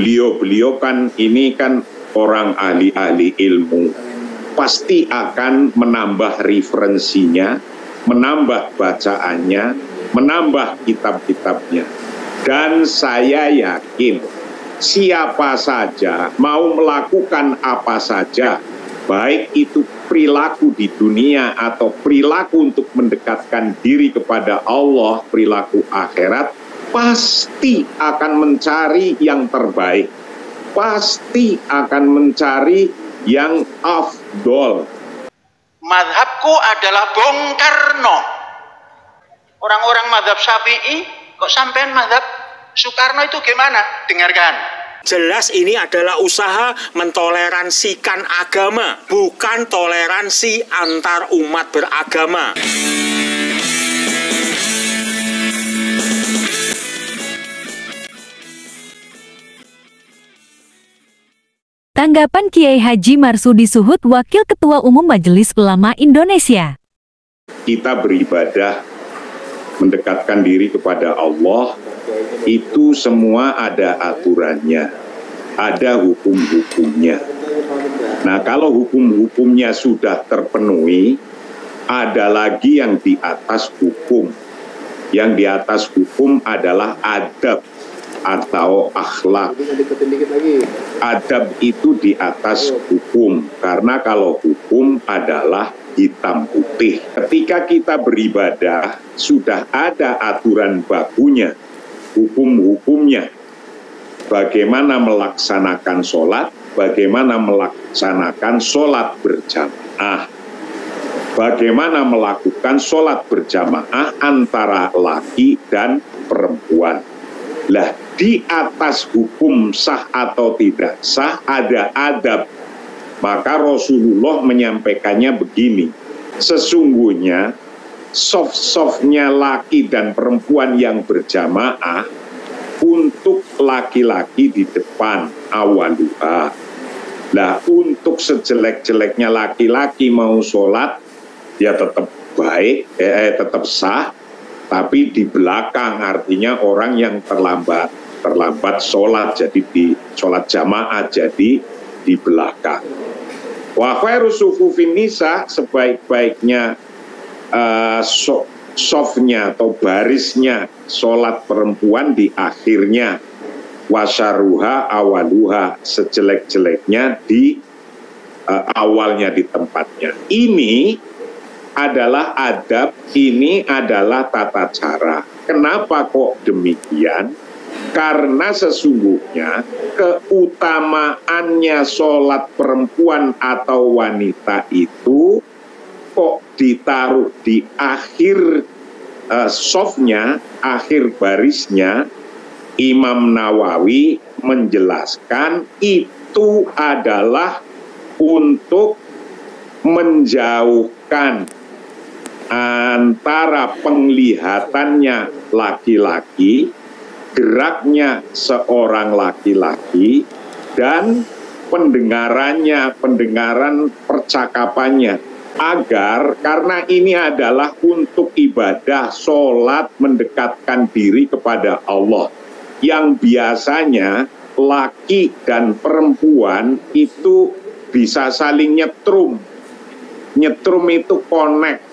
beliau-beliau kan ini kan orang ahli-ahli ilmu, pasti akan menambah referensinya, menambah bacaannya, menambah kitab-kitabnya. Dan saya yakin siapa saja mau melakukan apa saja, baik itu perilaku di dunia atau perilaku untuk mendekatkan diri kepada Allah, perilaku akhirat, pasti akan mencari yang terbaik, pasti akan mencari yang afdol. Madhabku adalah Bung Karno. Orang-orang madhab Syafi'i, kok sampean madhab Soekarno itu gimana? Dengarkan. Jelas ini adalah usaha mentoleransikan agama, bukan toleransi antar umat beragama. Tanggapan Kiai Haji Marsudi Suhud, Wakil Ketua Umum Majelis Ulama Indonesia. Kita beribadah, mendekatkan diri kepada Allah, itu semua ada aturannya, ada hukum-hukumnya. Nah, kalau hukum-hukumnya sudah terpenuhi, ada lagi yang di atas hukum. Yang di atas hukum adalah adab atau akhlak. Adab itu di atas hukum, karena kalau hukum adalah hitam putih. Ketika kita beribadah, sudah ada aturan bakunya, hukum-hukumnya. Bagaimana melaksanakan sholat, bagaimana melaksanakan sholat berjamaah, bagaimana melakukan sholat berjamaah antara laki dan perempuan. Lah, di atas hukum sah atau tidak sah ada adab. Maka Rasulullah menyampaikannya begini, sesungguhnya soft-softnya laki dan perempuan yang berjamaah untuk laki-laki di depan awaluha. Lah, untuk sejelek-jeleknya laki-laki mau sholat, ya tetap baik, tetap sah, tapi di belakang, artinya orang yang terlambat sholat, jadi di sholat jamaah, jadi di belakang. Wa khairu sufufin nisa, sebaik-baiknya softnya atau barisnya sholat perempuan di akhirnya. Wasyaruha awaluha, sejelek-jeleknya di awalnya, di tempatnya. Ini adalah adab, ini adalah tata cara. Kenapa kok demikian? Karena sesungguhnya keutamaannya sholat perempuan atau wanita itu kok ditaruh di akhir softnya, akhir barisnya. Imam Nawawi menjelaskan itu adalah untuk menjauhkan antara penglihatannya laki-laki, geraknya seorang laki-laki, dan pendengaran percakapannya. Agar, karena ini adalah untuk ibadah, sholat, mendekatkan diri kepada Allah. Yang biasanya laki dan perempuan itu bisa saling nyetrum. Nyetrum itu connect.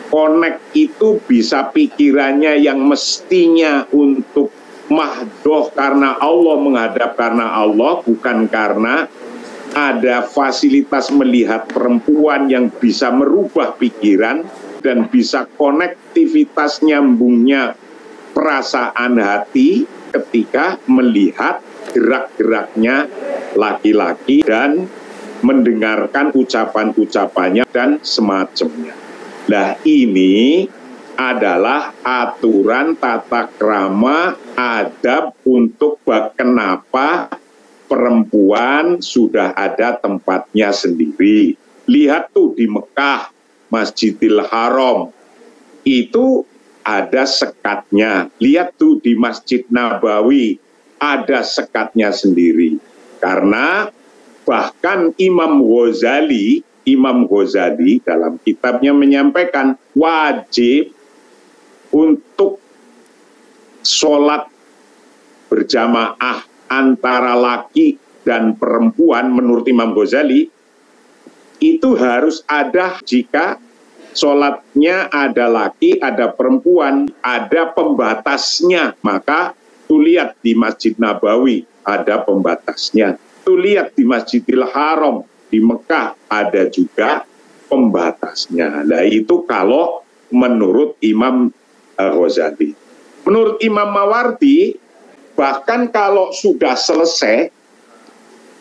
Connect itu bisa pikirannya yang mestinya untuk mahdoh karena Allah, menghadap karena Allah, bukan karena ada fasilitas melihat perempuan yang bisa merubah pikiran dan bisa konektivitas nyambungnya perasaan hati ketika melihat gerak-geraknya laki-laki dan mendengarkan ucapan-ucapannya dan semacamnya. Nah, ini adalah aturan tata krama adab untuk kenapa perempuan sudah ada tempatnya sendiri. Lihat tuh di Mekah, Masjidil Haram, itu ada sekatnya. Lihat tuh di Masjid Nabawi, ada sekatnya sendiri. Karena bahkan Imam Ghazali dalam kitabnya menyampaikan wajib untuk sholat berjamaah antara laki dan perempuan menurut Imam Ghazali itu harus ada jika sholatnya ada laki, ada perempuan, ada pembatasnya. Maka tuh lihat di Masjid Nabawi ada pembatasnya. Tuh lihat di Masjidil Haram di Mekah ada juga pembatasnya. Nah itu kalau menurut Imam Ghazali. Menurut Imam Mawardi, bahkan kalau sudah selesai,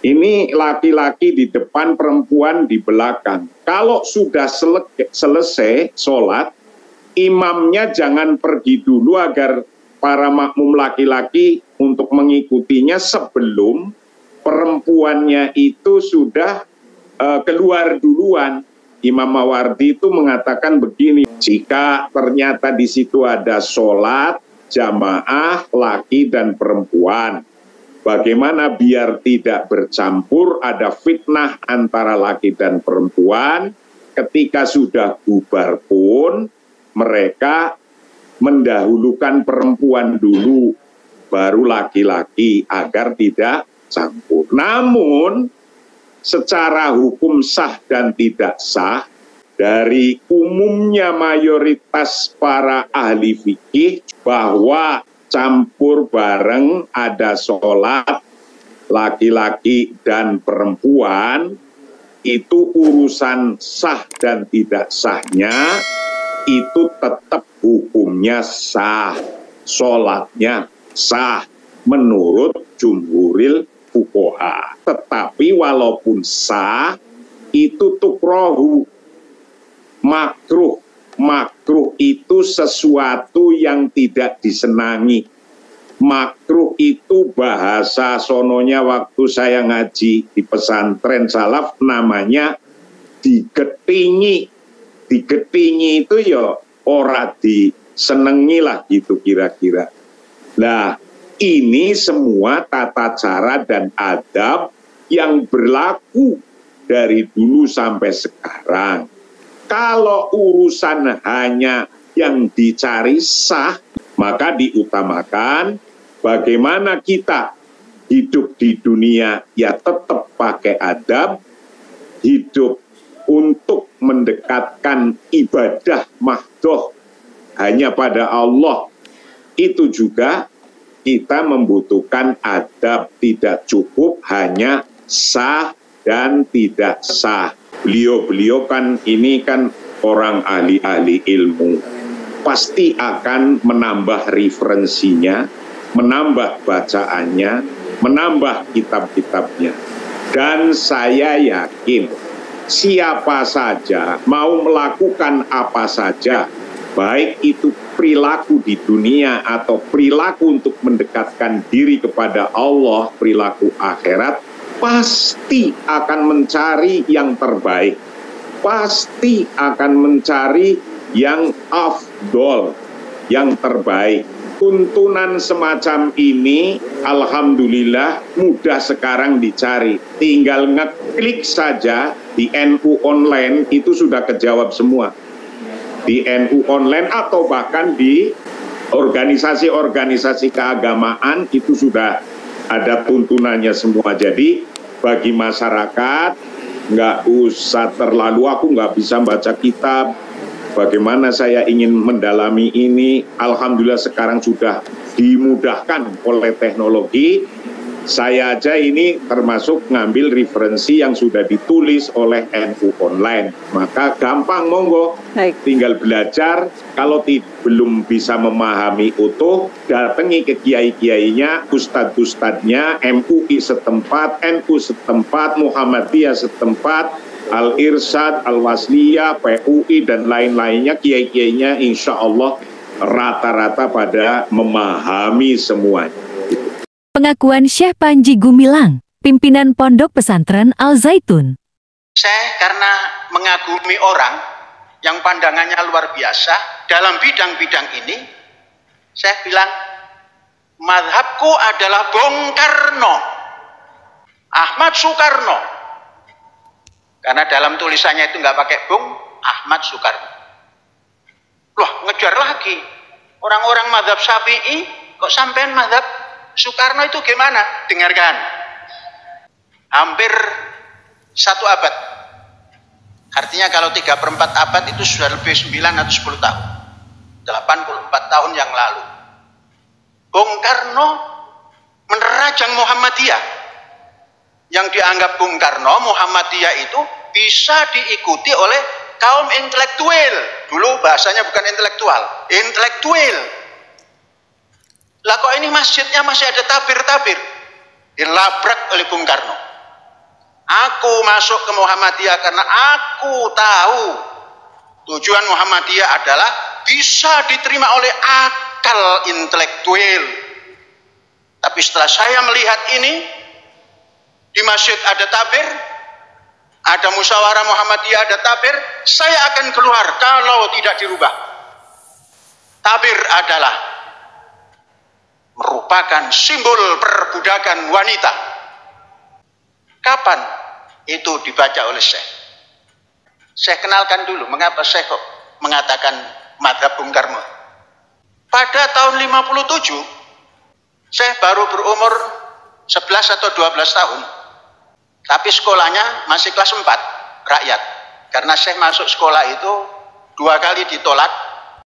ini laki-laki di depan, perempuan di belakang. Kalau sudah selesai sholat, imamnya jangan pergi dulu agar para makmum laki-laki untuk mengikutinya sebelum perempuannya itu sudah keluar duluan. Imam Mawardi itu mengatakan begini, jika ternyata di situ ada sholat, jamaah, laki dan perempuan, bagaimana biar tidak bercampur, ada fitnah antara laki dan perempuan, ketika sudah bubar pun, mereka mendahulukan perempuan dulu, baru laki-laki, agar tidak campur. Namun, secara hukum sah dan tidak sah, dari umumnya mayoritas para ahli fikih bahwa campur bareng ada sholat laki-laki dan perempuan itu urusan sah dan tidak sahnya itu tetap hukumnya sah, sholatnya sah menurut jumhuril fuqaha. Tetapi walaupun sah itu tukrohu, makruh. Makruh itu sesuatu yang tidak disenangi. Makruh itu bahasa sononya waktu saya ngaji di pesantren salaf namanya digetingi. Digetingi itu ya ora disenengi lah gitu kira-kira. Nah, ini semua tata cara dan adab yang berlaku dari dulu sampai sekarang. Kalau urusan hanya yang dicari sah, maka diutamakan bagaimana kita hidup di dunia ya tetap pakai adab, hidup untuk mendekatkan ibadah mahdoh hanya pada Allah. Itu juga kita membutuhkan adab, tidak cukup hanya sah dan tidak sah. Beliau-beliau kan ini kan orang ahli-ahli ilmu, pasti akan menambah referensinya, menambah bacaannya, menambah kitab-kitabnya. Dan saya yakin siapa saja mau melakukan apa saja, baik itu perilaku di dunia atau perilaku untuk mendekatkan diri kepada Allah, perilaku akhirat, pasti akan mencari yang terbaik, pasti akan mencari yang afdol, yang terbaik. Tuntunan semacam ini, alhamdulillah mudah sekarang dicari. Tinggal ngeklik saja di NU online, itu sudah kejawab semua. Di NU online atau bahkan di organisasi-organisasi keagamaan itu sudah ada tuntunannya semua. Jadi bagi masyarakat nggak usah terlalu aku nggak bisa baca kitab, bagaimana saya ingin mendalami ini. Alhamdulillah sekarang sudah dimudahkan oleh teknologi. Saya aja ini termasuk ngambil referensi yang sudah ditulis oleh NU online. Maka gampang, monggo. Baik. Tinggal belajar. Kalau belum bisa memahami utuh, datangi ke kiai-kiainya, ustadz-ustadznya, MUI setempat, NU setempat, Muhammadiyah setempat, Al-Irsyad, Al-Wasliyah, PUI, dan lain-lainnya, kiai-kiainya insya Allah rata-rata pada memahami semuanya. Pengakuan Syekh Panji Gumilang, pimpinan Pondok Pesantren Al-Zaitun. Saya karena mengagumi orang yang pandangannya luar biasa dalam bidang-bidang ini, saya bilang, madhabku adalah Bung Karno, Ahmad Soekarno. Karena dalam tulisannya itu nggak pakai Bung, Ahmad Soekarno. Loh, ngejar lagi. Orang-orang madhab Syafi'i, kok sampean madhab Soekarno itu gimana? Dengarkan. Hampir 1 abad. Artinya kalau 3/4 abad itu sudah lebih 9 atau 10 tahun. 84 tahun yang lalu. Bung Karno menerajang Muhammadiyah. Yang dianggap Bung Karno, Muhammadiyah itu bisa diikuti oleh kaum intelektual. Dulu bahasanya bukan intelektual, intelektual. Lah kok ini masjidnya masih ada tabir-tabir? Dilabrak oleh Bung Karno. Aku masuk ke Muhammadiyah karena aku tahu tujuan Muhammadiyah adalah bisa diterima oleh akal intelektual. Tapi setelah saya melihat ini, di masjid ada tabir, ada musyawarah Muhammadiyah, ada tabir, saya akan keluar kalau tidak dirubah. Tabir adalah merupakan simbol perbudakan wanita. Kapan itu dibaca oleh Syekh? Saya kenalkan dulu mengapa Syekh kok mengatakan madhab Bung Karno. Pada tahun 57, Syekh baru berumur 11 atau 12 tahun. Tapi sekolahnya masih kelas 4, rakyat. Karena Syekh masuk sekolah itu 2 kali ditolak.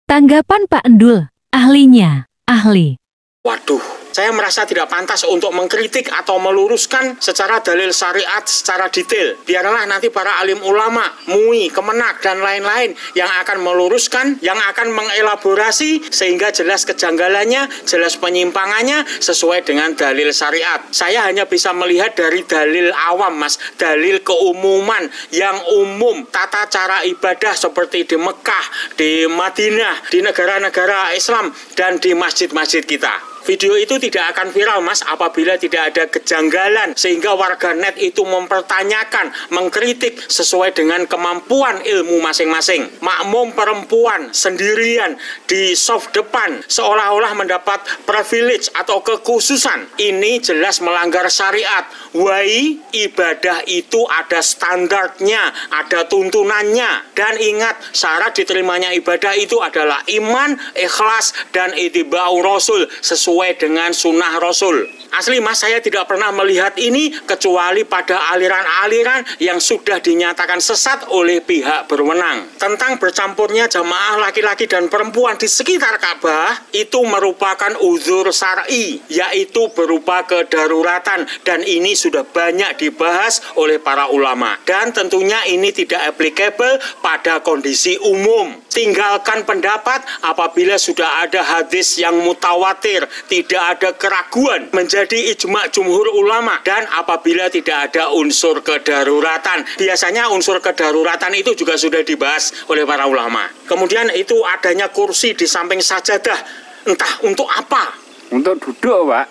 Tanggapan Pak Endul, ahlinya, ahli. Waduh, saya merasa tidak pantas untuk mengkritik atau meluruskan secara dalil syariat secara detail. Biarlah nanti para alim ulama, MUI, Kemenak, dan lain-lain yang akan meluruskan, yang akan mengelaborasi sehingga jelas kejanggalannya, jelas penyimpangannya sesuai dengan dalil syariat. Saya hanya bisa melihat dari dalil awam, Mas, dalil keumuman yang umum, tata cara ibadah seperti di Mekah, di Madinah, di negara-negara Islam, dan di masjid-masjid kita. Video itu tidak akan viral, Mas, apabila tidak ada kejanggalan sehingga warganet itu mempertanyakan, mengkritik sesuai dengan kemampuan ilmu masing-masing. Makmum perempuan sendirian di soft depan seolah-olah mendapat privilege atau kekhususan. Ini jelas melanggar syariat. Wai, ibadah itu ada standarnya, ada tuntunannya. Dan ingat, syarat diterimanya ibadah itu adalah iman, ikhlas, dan ittiba'u Rasul sesuai dengan sunnah Rasul. Asli, Mas, saya tidak pernah melihat ini kecuali pada aliran-aliran yang sudah dinyatakan sesat oleh pihak berwenang. Tentang bercampurnya jamaah laki-laki dan perempuan di sekitar Ka'bah itu merupakan uzur syar'i, yaitu berupa kedaruratan, dan ini sudah banyak dibahas oleh para ulama. Dan tentunya ini tidak applicable pada kondisi umum. Tinggalkan pendapat apabila sudah ada hadis yang mutawatir, tidak ada keraguan, menjadi ijma' jumhur ulama, dan apabila tidak ada unsur kedaruratan. Biasanya unsur kedaruratan itu juga sudah dibahas oleh para ulama. Kemudian itu adanya kursi di samping sajadah, entah untuk apa. Untuk duduk, Pak.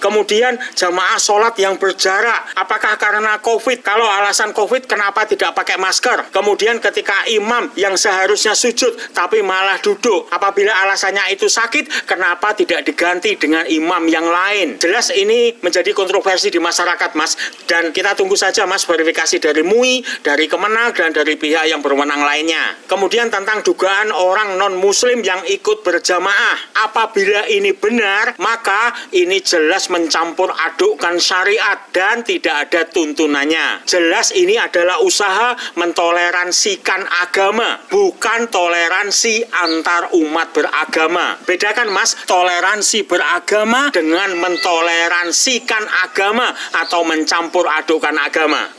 Kemudian jamaah sholat yang berjarak, apakah karena COVID? Kalau alasan COVID, kenapa tidak pakai masker? Kemudian ketika imam yang seharusnya sujud tapi malah duduk, apabila alasannya itu sakit, kenapa tidak diganti dengan imam yang lain? Jelas ini menjadi kontroversi di masyarakat, Mas, dan kita tunggu saja, Mas, verifikasi dari MUI, dari Kemenak, dan dari pihak yang berwenang lainnya. Kemudian tentang dugaan orang non-muslim yang ikut berjamaah, apabila ini benar, maka ini jelas mencampur adukkan syariat dan tidak ada tuntunannya. Jelas ini adalah usaha mentoleransikan agama, bukan toleransi antar umat beragama. Bedakan, Mas, toleransi beragama dengan mentoleransikan agama atau mencampur adukkan agama.